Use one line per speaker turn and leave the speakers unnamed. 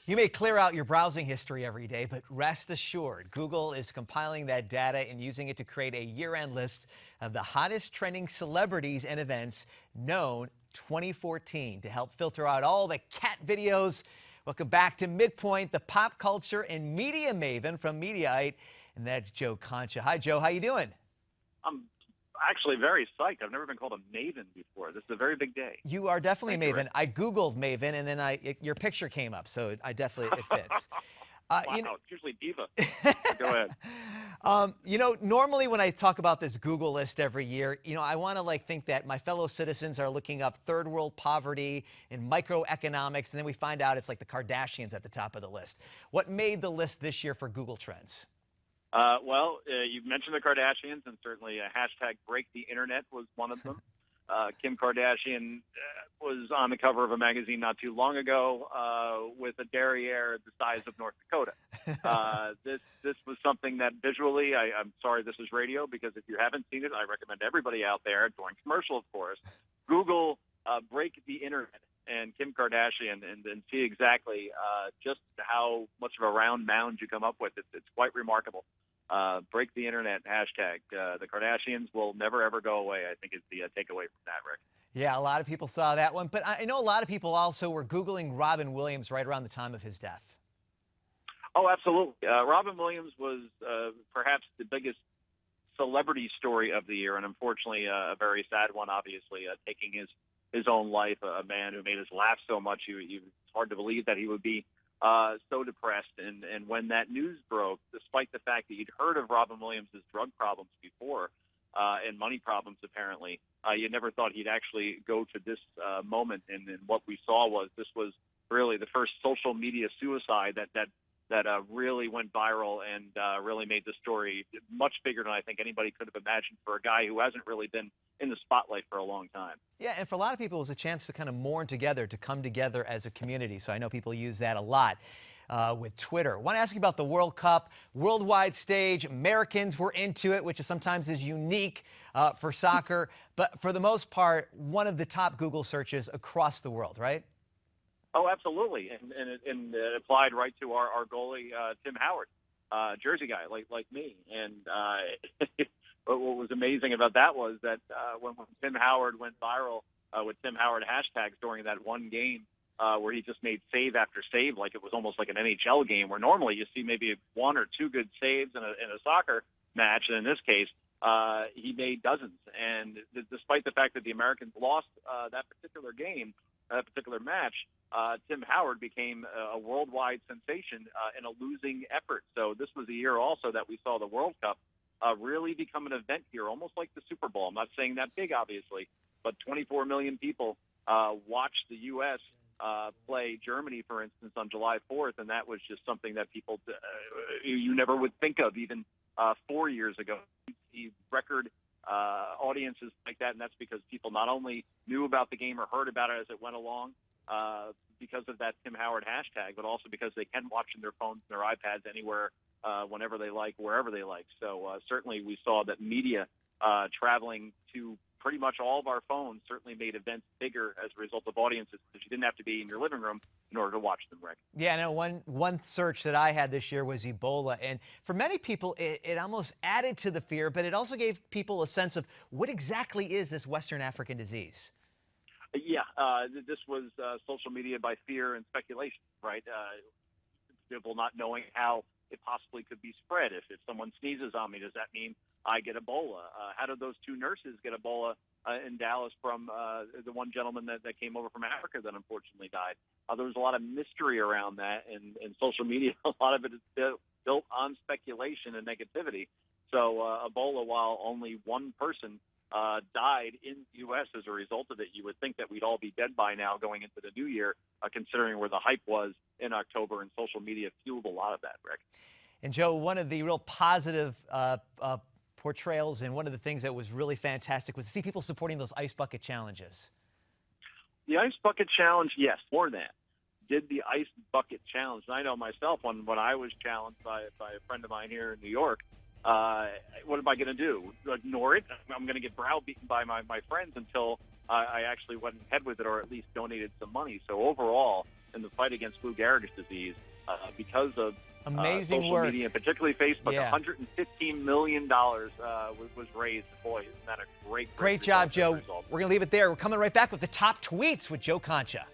You may clear out your browsing history every day, but rest assured, Google is compiling that data and using it to create a year-end list of the hottest trending celebrities and events known 2014 to help filter out all the cat videos. Welcome back to Midpoint, the pop culture and media maven from Mediaite, and that's Joe Concha. Hi, Joe. How you doing?
I'm actually very psyched. I've never been called a maven before. This is a very big day.
You are definitely a
Thank you,
maven.
Rick.
I Googled maven, and then your picture came up, so it fits.
Wow, it's usually diva. Go ahead.
Normally when I talk about this Google list every year, I want to think that my fellow citizens are looking up third world poverty and microeconomics, and then we find out it's like the Kardashians at the top of the list. What made the list this year for Google Trends?
You mentioned the Kardashians, and certainly a hashtag break the internet was one of them. Kim Kardashian was on the cover of a magazine not too long ago with a derriere the size of North Dakota. This was something that visually, I'm sorry this is radio, because if you haven't seen it, I recommend everybody out there, during commercial, of course, Google break the internet and Kim Kardashian and see exactly just how much of a round mound you come up with. It's quite remarkable. Break the internet hashtag. The Kardashians will never, ever go away, I think is the takeaway from that, Rick.
Yeah, a lot of people saw that one. But I know a lot of people also were Googling Robin Williams right around the time of his death.
Oh, absolutely. Robin Williams was perhaps the biggest celebrity story of the year, and unfortunately a very sad one, obviously, taking his own life, a man who made us laugh so much. It's hard to believe that he would be so depressed. And when that news broke, despite the fact that you'd heard of Robin Williams' drug problems before and money problems, apparently, you never thought he'd actually go to this moment. And what we saw was this was really the first social media suicide that really went viral and really made the story much bigger than I think anybody could have imagined for a guy who hasn't really been in the spotlight for a long time.
Yeah, and for a lot of people, it was a chance to kind of mourn together, to come together as a community. So I know people use that a lot with Twitter. I want to ask you about the World Cup, worldwide stage. Americans were into it, which sometimes is unique for soccer. But for the most part, one of the top Google searches across the world, right?
Oh, absolutely, and it applied right to our goalie, Tim Howard, Jersey guy like me. And what was amazing about that was that when Tim Howard went viral with Tim Howard hashtags during that one game where he just made save after save, like it was almost like an NHL game, where normally you see maybe one or two good saves in a soccer match, and in this case, he made dozens. And despite the fact that the Americans lost that particular game, that particular match, Tim Howard became a worldwide sensation in a losing effort. So this was a year also that we saw the World Cup really become an event here, almost like the Super Bowl. I'm not saying that big, obviously, but 24 million people watched the U.S. Play Germany, for instance, on July 4th, and that was just something that people you never would think of even 4 years ago. The record audiences like that, and that's because people not only knew about the game or heard about it as it went along because of that Tim Howard hashtag, but also because they can watch on their phones and their iPads anywhere, whenever they like, wherever they like. So certainly we saw that media traveling to pretty much all of our phones certainly made events bigger as a result of audiences, because you didn't have to be in your living room in order to watch them, Rick.
Yeah, I know one search that I had this year was Ebola. And for many people, it almost added to the fear, but it also gave people a sense of what exactly is this Western African disease?
Yeah, this was social media by fear and speculation, right? People not knowing how it possibly could be spread. If someone sneezes on me, does that mean I get Ebola? How did those two nurses get Ebola in Dallas from the one gentleman that came over from Africa that unfortunately died? There was a lot of mystery around that, and social media, a lot of it is built on speculation and negativity. So Ebola, while only one person died in the U.S. as a result of it, you would think that we'd all be dead by now going into the new year, considering where the hype was in October, and social media fueled a lot of that, Rick.
And Joe, one of the real positive portrayals and one of the things that was really fantastic was to see people supporting those ice bucket challenges.
The ice bucket challenge, yes, more than that. Did the ice bucket challenge. And I know myself when I was challenged by a friend of mine here in New York what am I going to do? Ignore it? I'm going to get browbeaten by my friends until I actually went ahead with it, or at least donated some money. So overall, in the fight against Lou Gehrig's disease, because of
amazing
social
work,
media, and particularly Facebook,
yeah.
$115 million was raised. Boy, isn't that a great
job, Joe.
result.
We're going to leave it there. We're coming right back with the top tweets with Joe Concha.